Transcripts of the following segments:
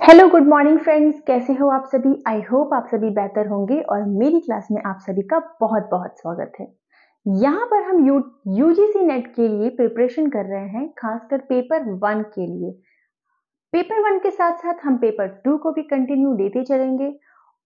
Hello good morning friends, कैसे हो आप सभी। आई होप आप सभी बेहतर होंगे और मेरी क्लास में आप सभी का बहुत बहुत स्वागत है। यहाँ पर हम यूजीसी नेट के लिए प्रिपरेशन कर रहे हैं, खासकर पेपर 1 के लिए। पेपर 1 के साथ साथ हम पेपर 2 को भी कंटिन्यू लेते चलेंगे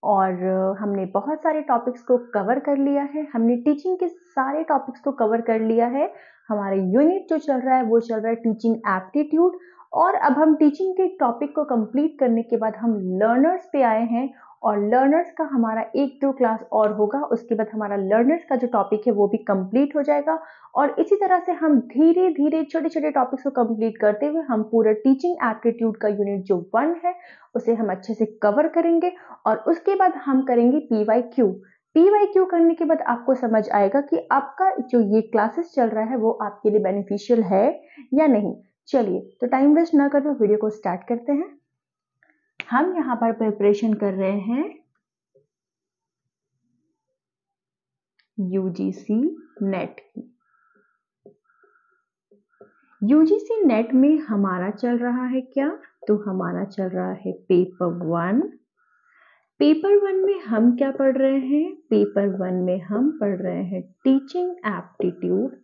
और हमने बहुत सारे टॉपिक्स को कवर कर लिया है। हमने टीचिंग के सारे टॉपिक्स को कवर कर लिया है। हमारा यूनिट जो चल रहा है वो चल रहा है टीचिंग एप्टीट्यूड। और अब हम टीचिंग के टॉपिक को कंप्लीट करने के बाद हम लर्नर्स पे आए हैं और लर्नर्स का हमारा 1-2 क्लास और होगा। उसके बाद हमारा लर्नर्स का जो टॉपिक है वो भी कंप्लीट हो जाएगा और इसी तरह से हम धीरे धीरे छोटे छोटे टॉपिक्स को कंप्लीट करते हुए हम पूरा टीचिंग एप्टीट्यूड का यूनिट जो 1 है उसे हम अच्छे से कवर करेंगे और उसके बाद हम करेंगे पीवाईक्यू करने के बाद आपको समझ आएगा कि आपका जो ये क्लासेस चल रहा है वो आपके लिए बेनिफिशियल है या नहीं। चलिए तो टाइम वेस्ट ना करते वीडियो को स्टार्ट करते हैं। हम यहाँ पर प्रिपरेशन कर रहे हैं यूजीसी नेट की। यूजीसी नेट में हमारा चल रहा है क्या, तो हमारा चल रहा है पेपर 1। पेपर 1 में हम क्या पढ़ रहे हैं, पेपर 1 में हम पढ़ रहे हैं टीचिंग एप्टीट्यूड।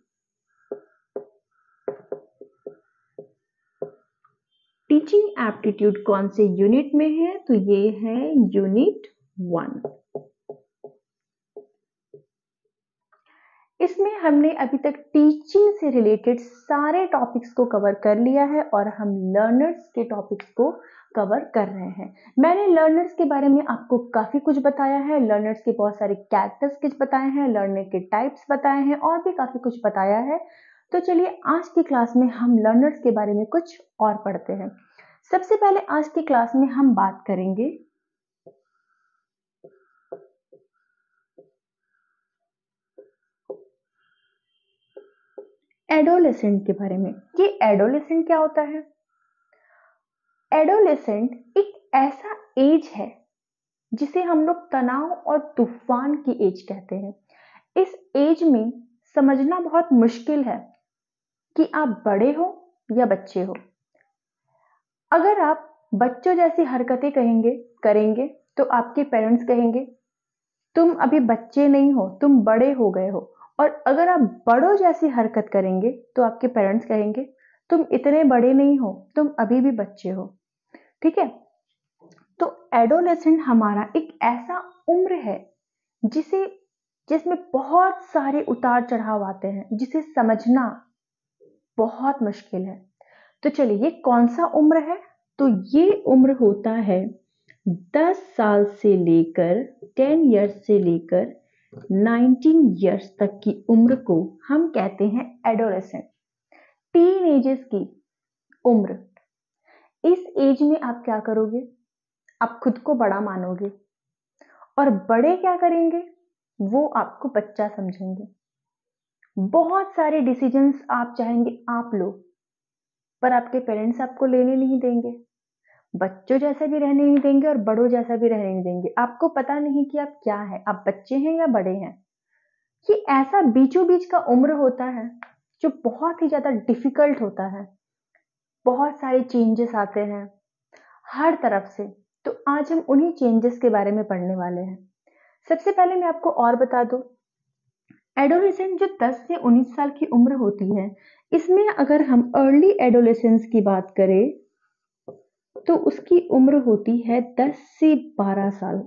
टीचिंग एप्टीट्यूड कौन से यूनिट में है, तो ये है यूनिट 1। इसमें हमने अभी तक टीचिंग से रिलेटेड सारे टॉपिक्स को कवर कर लिया है और हम लर्नर्स के टॉपिक्स को कवर कर रहे हैं। मैंने लर्नर्स के बारे में आपको काफी कुछ बताया है, लर्नर्स के बहुत सारे कैरेक्टरिस्टिक्स बताए हैं, लर्नर के टाइप्स बताए हैं और भी काफी कुछ बताया है। तो चलिए आज की क्लास में हम लर्नर्स के बारे में कुछ और पढ़ते हैं। सबसे पहले आज की क्लास में हम बात करेंगे एडोलेसेंट के बारे में। ये एडोलेसेंट क्या होता है? एडोलेसेंट एक ऐसा एज है जिसे हम लोग तनाव और तूफान की एज कहते हैं। इस एज में समझना बहुत मुश्किल है कि आप बड़े हो या बच्चे हो। अगर आप बच्चों जैसी हरकतें करेंगे तो आपके पेरेंट्स कहेंगे तुम अभी बच्चे नहीं हो, तुम बड़े हो गए हो। और अगर आप बड़ों जैसी हरकत करेंगे तो आपके पेरेंट्स कहेंगे तुम इतने बड़े नहीं हो, तुम अभी भी बच्चे हो। ठीक है, तो एडोलेसेंट हमारा एक ऐसा उम्र है जिसमें बहुत सारे उतार चढ़ाव आते हैं, जिसे समझना बहुत मुश्किल है। तो चलिए ये कौन सा उम्र है, तो ये उम्र होता है 10 साल से लेकर 10 इयर्स से लेकर 19 इयर्स तक की उम्र को हम कहते हैं एडोलेसेंट, टीन एजेस की उम्र। इस एज में आप क्या करोगे, आप खुद को बड़ा मानोगे और बड़े क्या करेंगे, वो आपको बच्चा समझेंगे। बहुत सारे डिसीजंस आप चाहेंगे आप लो, पर आपके पेरेंट्स आपको लेने नहीं देंगे। बच्चों जैसा भी रहने नहीं देंगे और बड़ों जैसा भी रहने नहीं देंगे। आपको पता नहीं कि आप क्या है, आप बच्चे हैं या बड़े हैं। ये ऐसा बीचों बीच का उम्र होता है जो बहुत ही ज्यादा डिफिकल्ट होता है। बहुत सारे चेंजेस आते हैं हर तरफ से। तो आज हम उन्हीं चेंजेस के बारे में पढ़ने वाले हैं। सबसे पहले मैं आपको और बता दूं, एडोलेसेंट जो 10 से 19 साल की उम्र होती है, इसमें अगर हम अर्ली एडोलेसेंस की बात करें तो उसकी उम्र होती है 10 से 12 साल।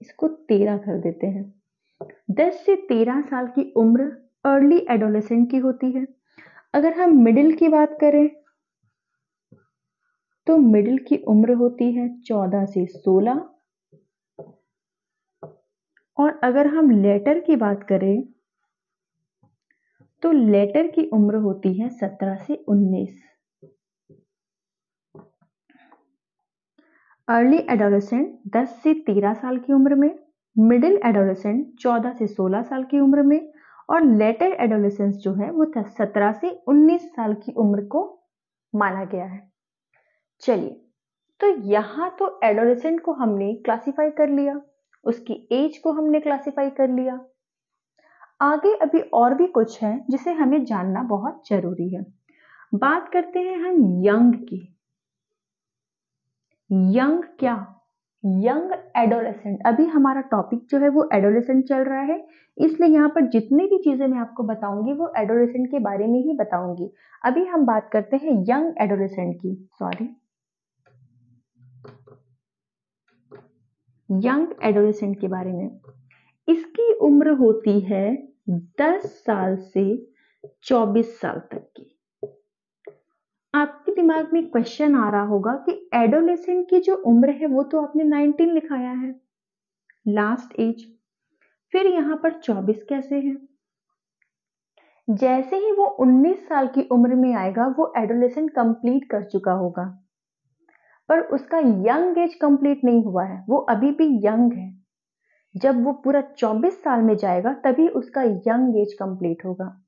इसको 13 कर देते हैं। 10 से 13 साल की उम्र अर्ली एडोलेसेंट की होती है। अगर हम मिडिल की बात करें तो मिडिल की उम्र होती है 14 से 16। और अगर हम लेटर की बात करें तो लेटर की उम्र होती है 17 से 19। अर्ली एडोलेसेंट 10 से 13 साल की उम्र में, मिडिल एडोलेसेंट 14 से 16 साल की उम्र में और लेटर एडोलेसेंस जो है वो 17 से 19 साल की उम्र को माना गया है। चलिए, तो यहां तो एडोलेसेंट को हमने क्लासिफाई कर लिया, उसकी एज को हमने क्लासिफाई कर लिया। आगे अभी और भी कुछ है जिसे हमें जानना बहुत जरूरी है। बात करते हैं हम यंग की। यंग क्या, यंग एडोलेसेंट। अभी हमारा टॉपिक जो है वो एडोलेसेंट चल रहा है, इसलिए यहाँ पर जितनी भी चीजें मैं आपको बताऊंगी वो एडोलेसेंट के बारे में ही बताऊंगी। अभी हम बात करते हैं यंग एडोलेसेंट की, सॉरी, यंग एडोलेसेंट के बारे में। इसकी उम्र होती है 10 साल से 24 साल तक की। आपके दिमाग में क्वेश्चन आ रहा होगा कि एडोलेसेंट की जो उम्र है वो तो आपने 19 लिखाया है, लास्ट एज, फिर यहाँ पर 24 कैसे है? जैसे ही वो 19 साल की उम्र में आएगा वो एडोलेसेंट कंप्लीट कर चुका होगा, पर उसका यंग एज कंप्लीट नहीं हुआ है, वो अभी भी यंग है। जब वो पूरा 24 साल में जाएगा तभी उसका यंग एज कंप्लीट होगा।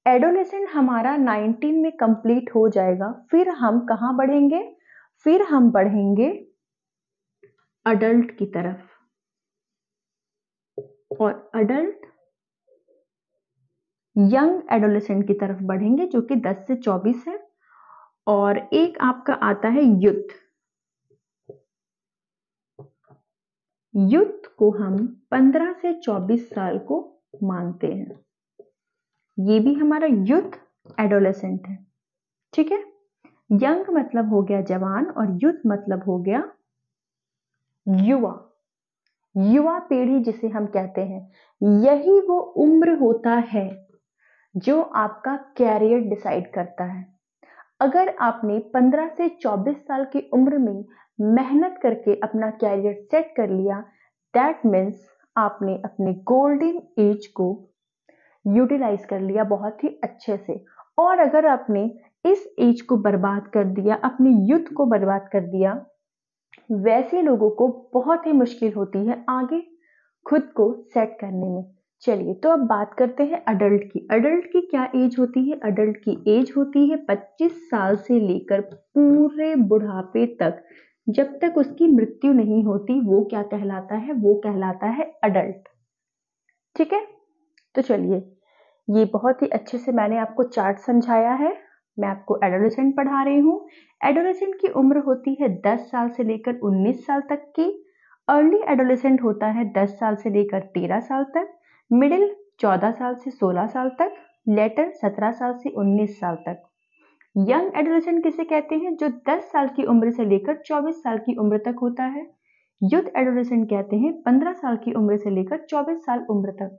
एडोलेसेंट हमारा 19 में कंप्लीट हो जाएगा, फिर हम कहाँ बढ़ेंगे? फिर हम बढ़ेंगे अडल्ट की तरफ, और अडल्ट यंग एडोलेसेंट की तरफ बढ़ेंगे जो कि 10 से 24 है। और एक आपका आता है यूथ। यूथ को हम 15 से 24 साल को मानते हैं, ये भी हमारा यूथ एडोलेसेंट है, ठीक है। यंग मतलब हो गया जवान और यूथ मतलब हो गया युवा, युवा पीढ़ी जिसे हम कहते हैं। यही वो उम्र होता है जो आपका कैरियर डिसाइड करता है। अगर आपने 15 से 24 साल की उम्र में मेहनत करके अपना कैरियर सेट कर लिया, दैट मीन्स आपने अपने गोल्डन एज को यूटिलाइज कर लिया बहुत ही अच्छे से। और अगर आपने इस एज को बर्बाद कर दिया, अपनी यूथ को बर्बाद कर दिया, वैसे लोगों को बहुत ही मुश्किल होती है आगे खुद को सेट करने में। चलिए तो अब बात करते हैं अडल्ट की। अडल्ट की क्या एज होती है? अडल्ट की एज होती है 25 साल से लेकर पूरे बुढ़ापे तक, जब तक उसकी मृत्यु नहीं होती वो क्या कहलाता है? वो कहलाता है अडल्ट, ठीक है। तो चलिए, ये बहुत ही अच्छे से मैंने आपको चार्ट समझाया है। मैं आपको एडोलेसेंट पढ़ा रही हूँ। एडोलेसेंट की उम्र होती है 10 साल से लेकर 19 साल तक की। अर्ली एडोलेसेंट होता है 10 साल से लेकर 13 साल तक। मिडिल 14 साल से 16 साल तक। लेटर 17 साल से 19 साल तक। यंग एडोलेसेंट किसे कहते हैं? जो 10 साल की उम्र से लेकर 24 साल की उम्र तक होता है। यूथ एडोलेसेंट कहते हैं 15 साल की उम्र से लेकर 24 साल उम्र तक।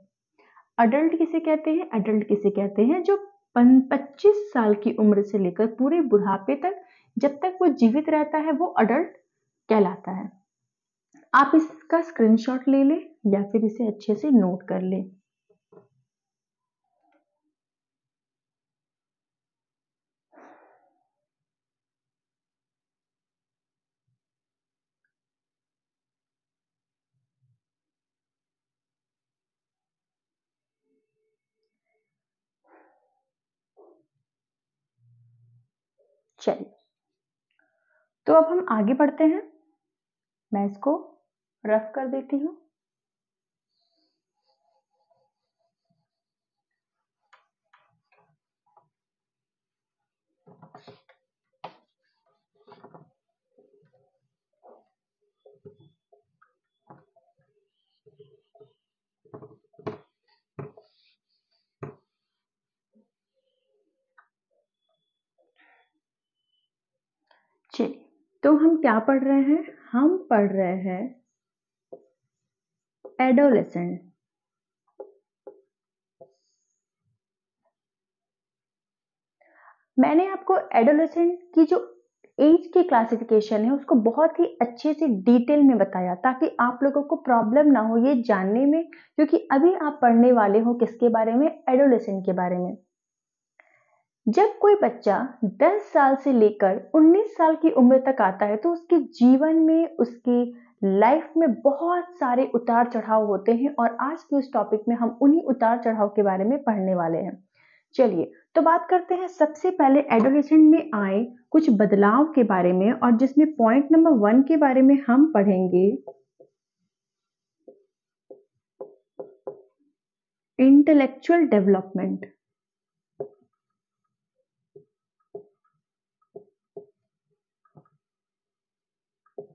अडल्ट किसे कहते हैं? अडल्ट किसे कहते हैं? जो 25 साल की उम्र से लेकर पूरे बुढ़ापे तक, जब तक वो जीवित रहता है, वो अडल्ट कहलाता है। आप इसका स्क्रीनशॉट ले लें या फिर इसे अच्छे से नोट कर लें। चलिए, तो अब हम आगे बढ़ते हैं। मैं इसको रफ कर देती हूँ। चलिए, तो हम क्या पढ़ रहे हैं? हम पढ़ रहे हैं एडोलेसेंट। मैंने आपको एडोलेसेंट की जो एज की क्लासिफिकेशन है उसको बहुत ही अच्छे से डिटेल में बताया, ताकि आप लोगों को प्रॉब्लम ना हो ये जानने में, क्योंकि अभी आप पढ़ने वाले हो किसके बारे में? एडोलेसेंट के बारे में। जब कोई बच्चा 10 साल से लेकर 19 साल की उम्र तक आता है तो उसके जीवन में, उसकी लाइफ में बहुत सारे उतार चढ़ाव होते हैं, और आज के इस टॉपिक में हम उन्हीं उतार चढ़ाव के बारे में पढ़ने वाले हैं। चलिए तो बात करते हैं सबसे पहले एडोलेसेंट में आए कुछ बदलाव के बारे में, और जिसमें पॉइंट नंबर 1 के बारे में हम पढ़ेंगे इंटेलेक्चुअल डेवलपमेंट।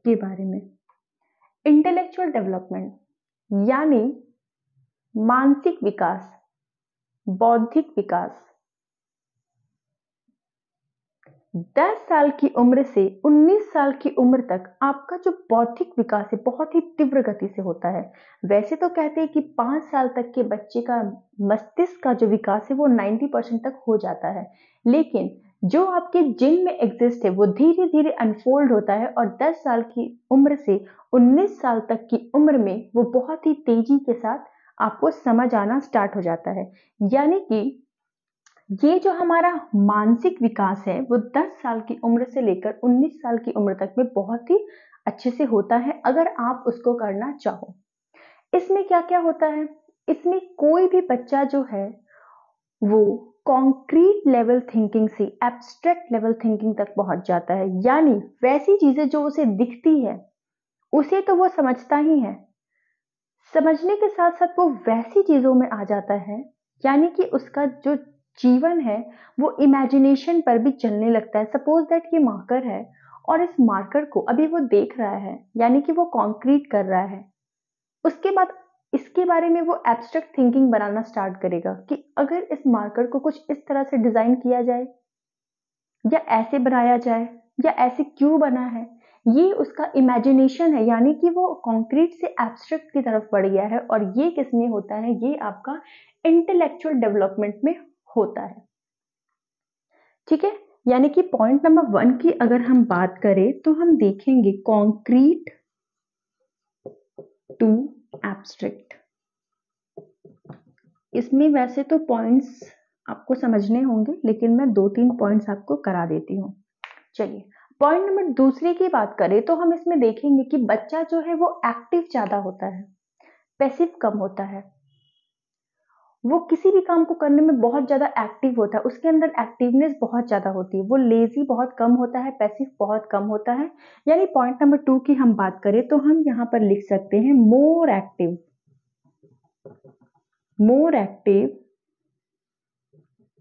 के बारे में। इंटेलेक्चुअल डेवलपमेंट यानी मानसिक विकास, बौद्धिक विकास 10 साल की उम्र से 19 साल की उम्र तक आपका जो बौद्धिक विकास है बहुत ही तीव्र गति से होता है। वैसे तो कहते हैं कि 5 साल तक के बच्चे का मस्तिष्क का जो विकास है वो 90% तक हो जाता है, लेकिन जो आपके जिन में एग्जिस्ट है वो धीरे धीरे अनफोल्ड होता है और 10 साल की उम्र से 19 साल तक की उम्र में वो बहुत ही तेजी के साथ आपको समझ आना स्टार्ट हो जाता है। यानी कि ये जो हमारा मानसिक विकास है वो 10 साल की उम्र से लेकर 19 साल की उम्र तक में बहुत ही अच्छे से होता है अगर आप उसको करना चाहो। इसमें क्या क्या होता है, इसमें कोई भी बच्चा जो है वो कॉन्क्रीट लेवल थिंकिंग से एब्स्ट्रैक्ट लेवल थिंकिंग तक पहुंच जाता है। यानी वैसी चीजें जो उसे दिखती है उसे तो वो समझता ही है, समझने के साथ साथ वो वैसी चीजों में आ जाता है, यानी कि उसका जो जीवन है वो इमेजिनेशन पर भी चलने लगता है। सपोज दैट ये मार्कर है और इस मार्कर को अभी वो देख रहा है, यानी कि वो कॉन्क्रीट कर रहा है। उसके बाद इसके बारे में वो एब्स्ट्रैक्ट थिंकिंग बनाना स्टार्ट करेगा कि अगर इस मार्कर को कुछ इस तरह से डिजाइन किया जाए या ऐसे बनाया जाए या ऐसे क्यों बना है। ये उसका इमेजिनेशन है, यानी कि वो कंक्रीट से एब्स्ट्रैक्ट की तरफ बढ़ गया है। और ये किस में होता है, ये आपका इंटेलेक्चुअल डेवलपमेंट में होता है। ठीक है, यानी कि पॉइंट नंबर 1 की अगर हम बात करें तो हम देखेंगे कंक्रीट टू एब्स्ट्रैक्ट। इसमें वैसे तो पॉइंट्स आपको समझने होंगे, लेकिन मैं 2-3 पॉइंट्स आपको करा देती हूँ। चलिए पॉइंट नंबर 2 की बात करें तो हम इसमें देखेंगे कि बच्चा जो है वो एक्टिव ज्यादा होता है, पैसिव कम होता है। वो किसी भी काम को करने में बहुत ज्यादा एक्टिव होता है, उसके अंदर एक्टिवनेस बहुत ज्यादा होती है। वो लेजी बहुत कम होता है, पैसिव बहुत कम होता है। यानी पॉइंट नंबर 2 की हम बात करें तो हम यहाँ पर लिख सकते हैं more active,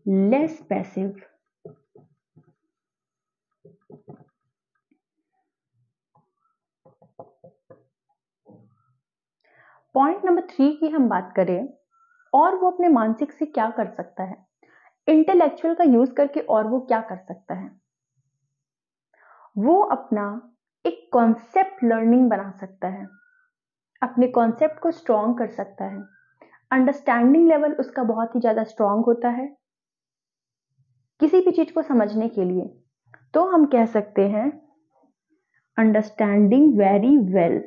less passive. Point number 3 की हम बात करें और वो अपने मानसिक से क्या कर सकता है, इंटेलेक्चुअल का यूज करके और वो क्या कर सकता है, वो अपना एक कॉन्सेप्ट लर्निंग बना सकता है, अपने कॉन्सेप्ट को स्ट्रॉन्ग कर सकता है। अंडरस्टैंडिंग लेवल उसका बहुत ही ज्यादा स्ट्रॉन्ग होता है किसी भी चीज को समझने के लिए। तो हम कह सकते हैं understanding very well,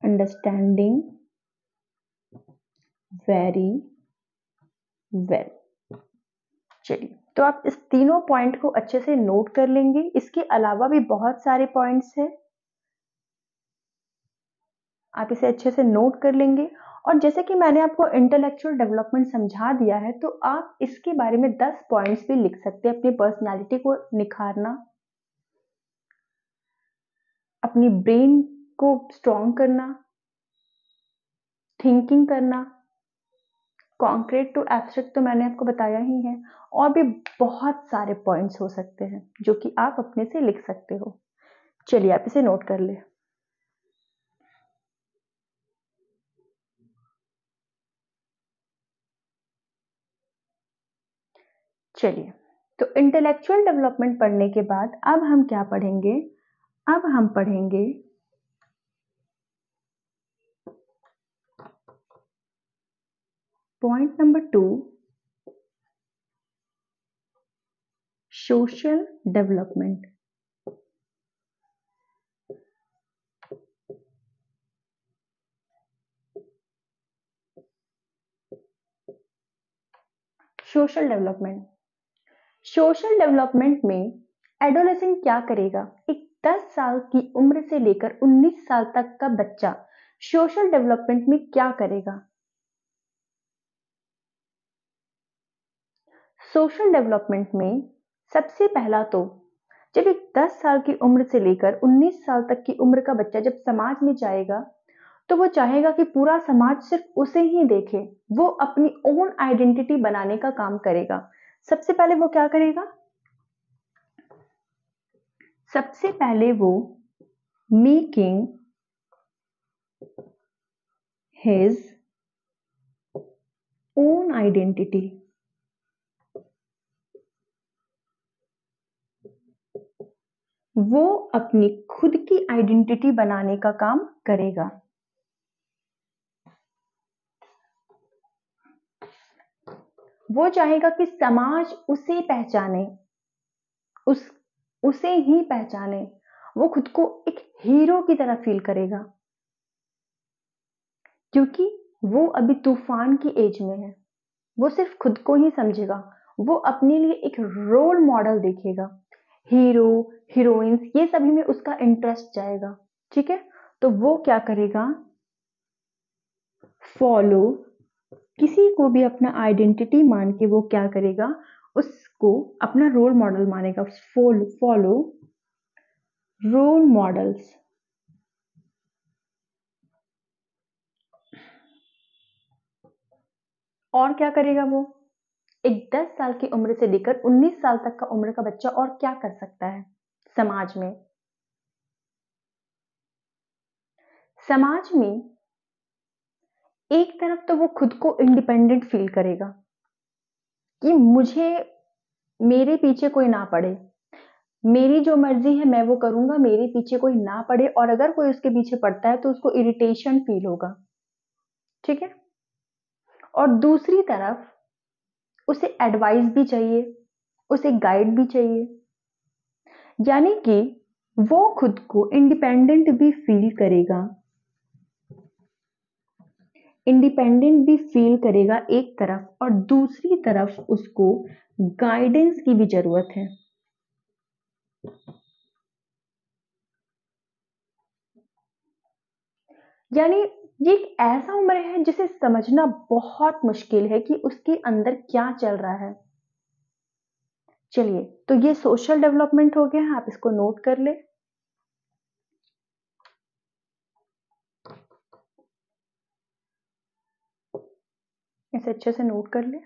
understanding very well. चलिए तो आप इस तीनों पॉइंट को अच्छे से नोट कर लेंगे। इसके अलावा भी बहुत सारे पॉइंट्स हैं, आप इसे अच्छे से नोट कर लेंगे। और जैसे कि मैंने आपको इंटेलेक्चुअल डेवलपमेंट समझा दिया है तो आप इसके बारे में 10 पॉइंट्स भी लिख सकते हैं। अपनी पर्सनालिटी को निखारना, अपनी ब्रेन को स्ट्रॉन्ग करना, थिंकिंग करना, कॉन्क्रीट टू एब्स्ट्रैक्ट तो मैंने आपको बताया ही है। और भी बहुत सारे पॉइंट्स हो सकते हैं जो कि आप अपने से लिख सकते हो। चलिए आप इसे नोट कर ले। चलिए तो इंटेलेक्चुअल डेवलपमेंट पढ़ने के बाद अब हम क्या पढ़ेंगे, अब हम पढ़ेंगे point number 2, social development. Social development, social development में एडोलेसेंट क्या करेगा, एक 10 साल की उम्र से लेकर 19 साल तक का बच्चा सोशल डेवलपमेंट में क्या करेगा। सोशल डेवलपमेंट में सबसे पहला तो जब एक 10 साल की उम्र से लेकर 19 साल तक की उम्र का बच्चा जब समाज में जाएगा तो वो चाहेगा कि पूरा समाज सिर्फ उसे ही देखे, वो अपनी ओन आइडेंटिटी बनाने का काम करेगा। सबसे पहले वो क्या करेगा, सबसे पहले वो मेकिंग हिज ओन आइडेंटिटी, वो अपनी खुद की आइडेंटिटी बनाने का काम करेगा। वो चाहेगा कि समाज उसे पहचाने, उसे ही पहचाने। वो खुद को एक हीरो की तरह फील करेगा, क्योंकि वो अभी तूफान की एज में है। वो सिर्फ खुद को ही समझेगा। वो अपने लिए एक रोल मॉडल देखेगा। हीरो, हीरोइंस, ये सभी में उसका इंटरेस्ट जाएगा। ठीक है, तो वो क्या करेगा, फॉलो, किसी को भी अपना आइडेंटिटी मान के वो क्या करेगा, उसको अपना रोल मॉडल मानेगा। Follow role models. और क्या करेगा वो, एक 10 साल की उम्र से लेकर 19 साल तक का उम्र का बच्चा और क्या कर सकता है समाज में। समाज में एक तरफ तो वो खुद को इंडिपेंडेंट फील करेगा कि मुझे, मेरे पीछे कोई ना पड़े, मेरी जो मर्जी है मैं वो करूंगा, मेरे पीछे कोई ना पड़े। और अगर कोई उसके पीछे पड़ता है तो उसको इरिटेशन फील होगा। ठीक है, और दूसरी तरफ उसे एडवाइस भी चाहिए, उसे गाइड भी चाहिए। यानी कि वो खुद को इंडिपेंडेंट भी फील करेगा, इंडिपेंडेंट भी फील करेगा एक तरफ, और दूसरी तरफ उसको गाइडेंस की भी जरूरत है। यानी ये एक ऐसा उम्र है जिसे समझना बहुत मुश्किल है कि उसके अंदर क्या चल रहा है। चलिए, तो ये सोशल डेवलपमेंट हो गया, आप इसको नोट कर ले। इसे अच्छे से नोट कर ले।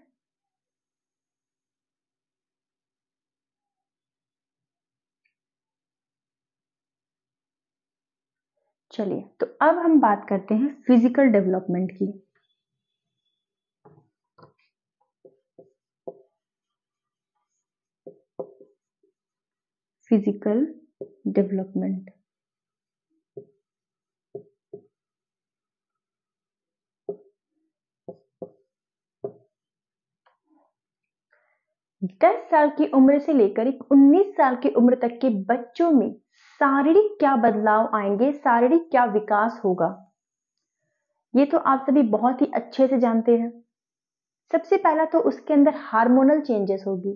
चलिए, तो अब हम बात करते हैं फिजिकल डेवलपमेंट की। फिजिकल डेवलपमेंट, 10 साल की उम्र से लेकर 19 साल की उम्र तक के बच्चों में शारीरिक क्या बदलाव आएंगे, शारीरिक क्या विकास होगा, ये तो आप सभी बहुत ही अच्छे से जानते हैं। सबसे पहला तो उसके अंदर हार्मोनल चेंजेस होगी।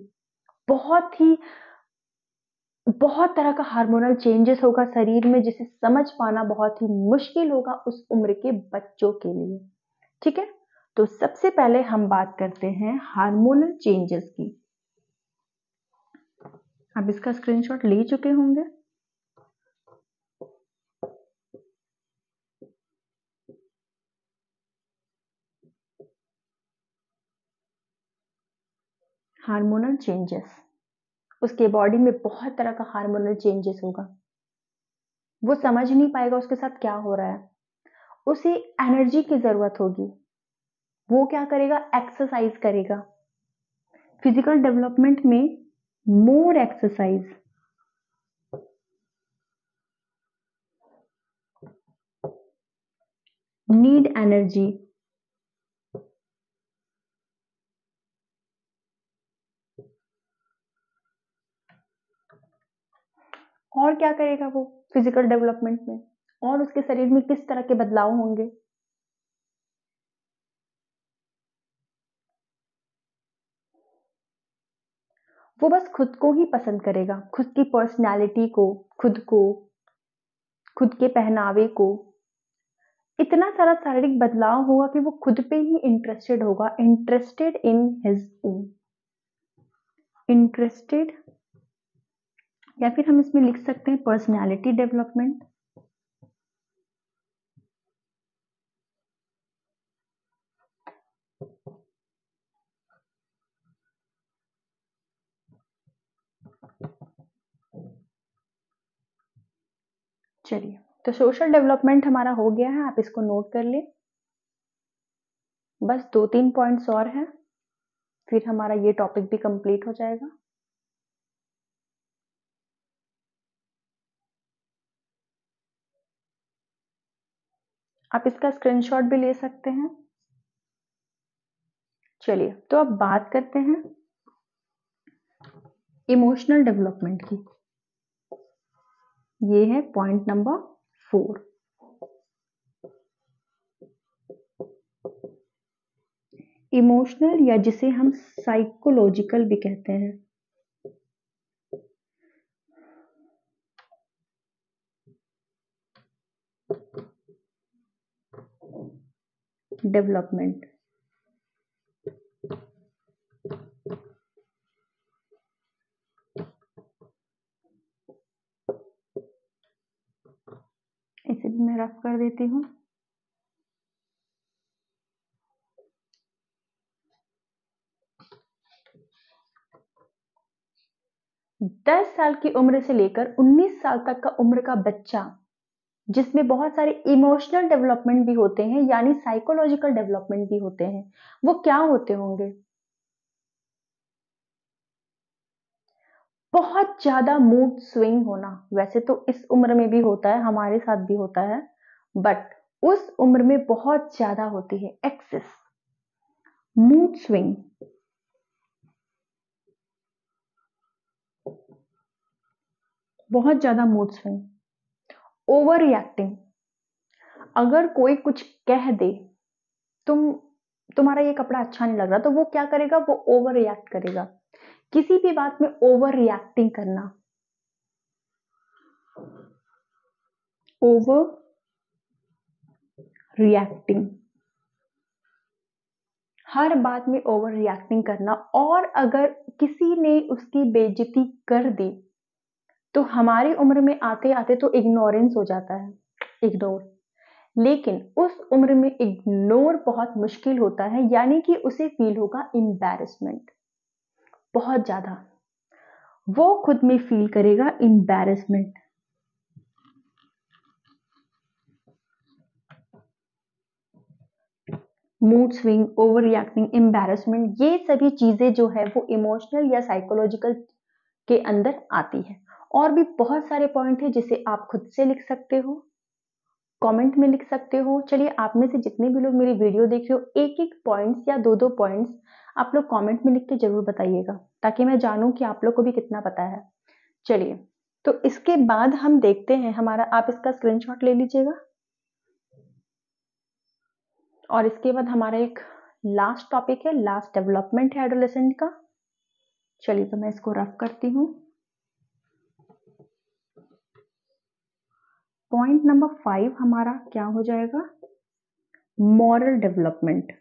बहुत तरह का हार्मोनल चेंजेस होगा शरीर में, जिसे समझ पाना बहुत ही मुश्किल होगा उस उम्र के बच्चों के लिए। ठीक है, तो सबसे पहले हम बात करते हैं हार्मोनल चेंजेस की। आप इसका स्क्रीनशॉट ले चुके होंगे। हार्मोनल चेंजेस, उसके बॉडी में बहुत तरह का हार्मोनल चेंजेस होगा। वो समझ नहीं पाएगा उसके साथ क्या हो रहा है। उसे एनर्जी की जरूरत होगी। वो क्या करेगा, एक्सरसाइज करेगा। फिजिकल डेवलपमेंट में मोर एक्सरसाइज, नीड एनर्जी। और क्या करेगा वो फिजिकल डेवलपमेंट में, और उसके शरीर में किस तरह के बदलाव होंगे। वो बस खुद को ही पसंद करेगा, खुद की पर्सनालिटी को, खुद के पहनावे को। इतना सारा शारीरिक बदलाव होगा कि वो खुद पे ही इंटरेस्टेड होगा, interested in his own, interested, या फिर हम इसमें लिख सकते हैं पर्सनालिटी डेवलपमेंट। चलिए, तो सोशल डेवलपमेंट हमारा हो गया है, आप इसको नोट कर लें। बस 2-3 पॉइंट्स और हैं, फिर हमारा ये टॉपिक भी कंप्लीट हो जाएगा। आप इसका स्क्रीनशॉट भी ले सकते हैं। चलिए, तो अब बात करते हैं इमोशनल डेवलपमेंट की। ये है पॉइंट नंबर 4। इमोशनल या जिसे हम साइकोलॉजिकल भी कहते हैं, डेवलपमेंट। इसे भी मैं रफ कर देती हूँ। दस साल की उम्र से लेकर 19 साल तक का उम्र का बच्चा, जिसमें बहुत सारे इमोशनल डेवलपमेंट भी होते हैं, यानी साइकोलॉजिकल डेवलपमेंट भी होते हैं, वो क्या होते होंगे? बहुत ज्यादा मूड स्विंग होना। वैसे तो इस उम्र में भी होता है, हमारे साथ भी होता है, बट उस उम्र में बहुत ज्यादा होती है एक्सेस मूड स्विंग। बहुत ज्यादा मूड स्विंग, ओवर रिएक्टिंग। अगर कोई कुछ कह दे, तुम्हारा ये कपड़ा अच्छा नहीं लग रहा, तो वो क्या करेगा? वो ओवर रिएक्ट करेगा। किसी भी बात में ओवर रिएक्टिंग करना, ओवर रिएक्टिंग, हर बात में ओवर रिएक्टिंग करना। और अगर किसी ने उसकी बेइज्जती कर दी, तो हमारी उम्र में आते आते तो इग्नोरेंस हो जाता है, इग्नोर। लेकिन उस उम्र में इग्नोर बहुत मुश्किल होता है, यानी कि उसे फील होगा एम्बैरेसमेंट, बहुत ज्यादा। वो खुद में फील करेगा embarrassment. Mood swing, over reacting, embarrassment, ये सभी चीजें जो है वो इमोशनल या साइकोलॉजिकल के अंदर आती है। और भी बहुत सारे पॉइंट है जिसे आप खुद से लिख सकते हो, कमेंट में लिख सकते हो। चलिए, आप में से जितने भी लोग मेरी वीडियो देख रहे हो, एक एक पॉइंट्स या दो दो पॉइंट्स आप लोग कमेंट में लिख के जरूर बताइएगा, ताकि मैं जानूं कि आप लोग को भी कितना पता है। चलिए, तो इसके बाद हम देखते हैं हमारा, आप इसका स्क्रीनशॉट ले लीजिएगा। और इसके बाद हमारा एक लास्ट टॉपिक है, लास्ट डेवलपमेंट है एडोलेसेंट का। चलिए, तो मैं इसको रफ करती हूँ। पॉइंट नंबर 5 हमारा क्या हो जाएगा? Moral development.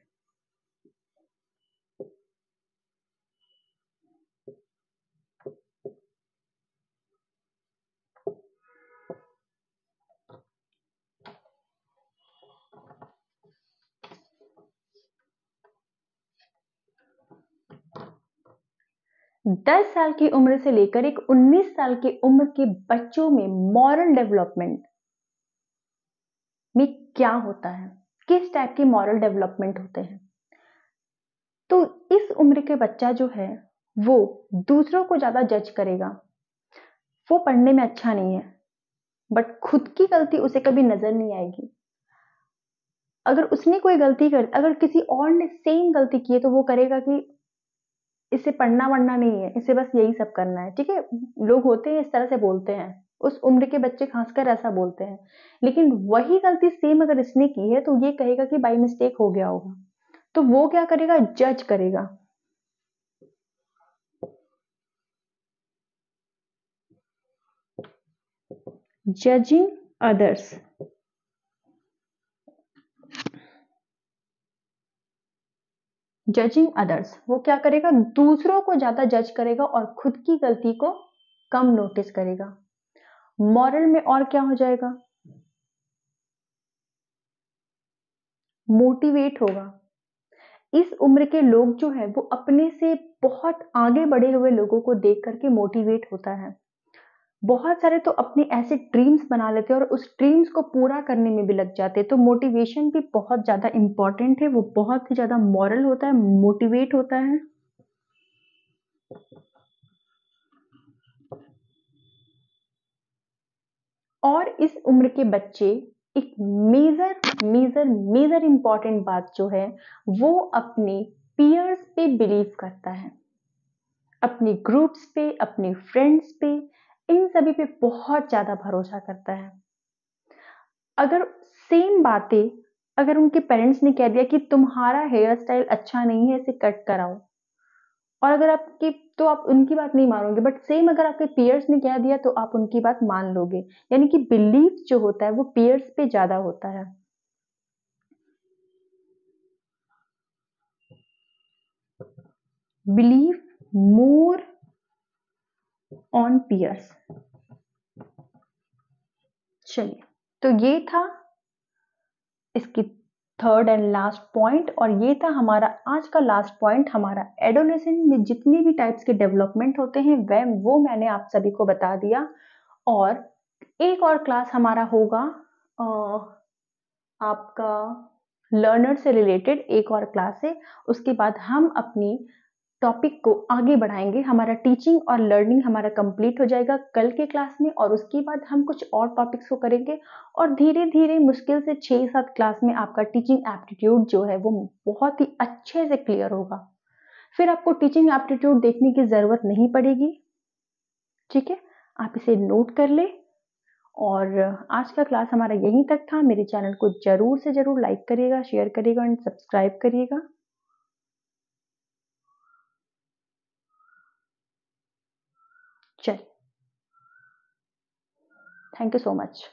10 साल की उम्र से लेकर एक 19 साल की उम्र के बच्चों में मॉरल डेवलपमेंट में क्या होता है, किस टाइप के मॉरल डेवलपमेंट होते हैं? तो इस उम्र के बच्चा जो है वो दूसरों को ज्यादा जज करेगा। वो पढ़ने में अच्छा नहीं है, बट खुद की गलती उसे कभी नजर नहीं आएगी। अगर उसने कोई गलती कर, अगर किसी और ने सेम गलती की है, तो वो करेगा कि इसे पढ़ना वढ़ना नहीं है, इसे बस यही सब करना है। ठीक है, लोग होते हैं इस तरह से बोलते हैं, उस उम्र के बच्चे खासकर ऐसा बोलते हैं। लेकिन वही गलती सेम अगर इसने की है, तो ये कहेगा कि बाई मिस्टेक हो गया होगा। तो वो क्या करेगा? जज करेगा। जजिंग अदर्स, जजिंग अदर्स, वो क्या करेगा? दूसरों को ज्यादा जज करेगा और खुद की गलती को कम नोटिस करेगा। मॉरल में और क्या हो जाएगा? मोटिवेट होगा। इस उम्र के लोग जो है वो अपने से बहुत आगे बढ़े हुए लोगों को देख करके मोटिवेट होता है। बहुत सारे तो अपने ऐसे ड्रीम्स बना लेते हैं और उस ड्रीम्स को पूरा करने में भी लग जाते हैं। तो मोटिवेशन भी बहुत ज़्यादा इम्पोर्टेंट है, वो बहुत ही ज़्यादा मॉरल होता है, मोटिवेट होता है। और इस उम्र के बच्चे एक मेजर मेजर मेजर इंपॉर्टेंट बात जो है वो अपने पीयर्स पे बिलीव करता है, अपने ग्रुप्स पे, अपने फ्रेंड्स पे, इन सभी पे बहुत ज्यादा भरोसा करता है। अगर सेम बातें अगर उनके पेरेंट्स ने कह दिया कि तुम्हारा हेयर स्टाइल अच्छा नहीं है, इसे कट कराओ, और अगर आपकी तो आप उनकी बात नहीं मानोगे, बट सेम अगर आपके पीयर्स ने कह दिया तो आप उनकी बात मान लोगे। यानी कि बिलीफ जो होता है वो पीयर्स पे ज्यादा होता है। Believe more on peers. चलिए, तो ये था इसकी थर्ड एंड लास्ट पॉइंट, और ये था हमारा आज का लास्ट पॉइंट। हमारा एडोलेसेंट में जितने भी टाइप्स के डेवलपमेंट होते हैं वह वो मैंने आप सभी को बता दिया। और एक और क्लास हमारा होगा आपका लर्नर से रिलेटेड एक और क्लास है। उसके बाद हम अपनी टॉपिक को आगे बढ़ाएंगे। हमारा टीचिंग और लर्निंग हमारा कंप्लीट हो जाएगा कल के क्लास में, और उसके बाद हम कुछ और टॉपिक्स को करेंगे। और धीरे धीरे मुश्किल से 6-7 क्लास में आपका टीचिंग एप्टीट्यूड जो है वो बहुत ही अच्छे से क्लियर होगा। फिर आपको टीचिंग एप्टीट्यूड देखने की जरूरत नहीं पड़ेगी। ठीक है, आप इसे नोट कर ले। और आज का क्लास हमारा यहीं तक था। मेरे चैनल को जरूर से जरूर लाइक करिएगा, शेयर करिएगा एंड सब्सक्राइब करिएगा। चलिए, थैंक यू सो मच।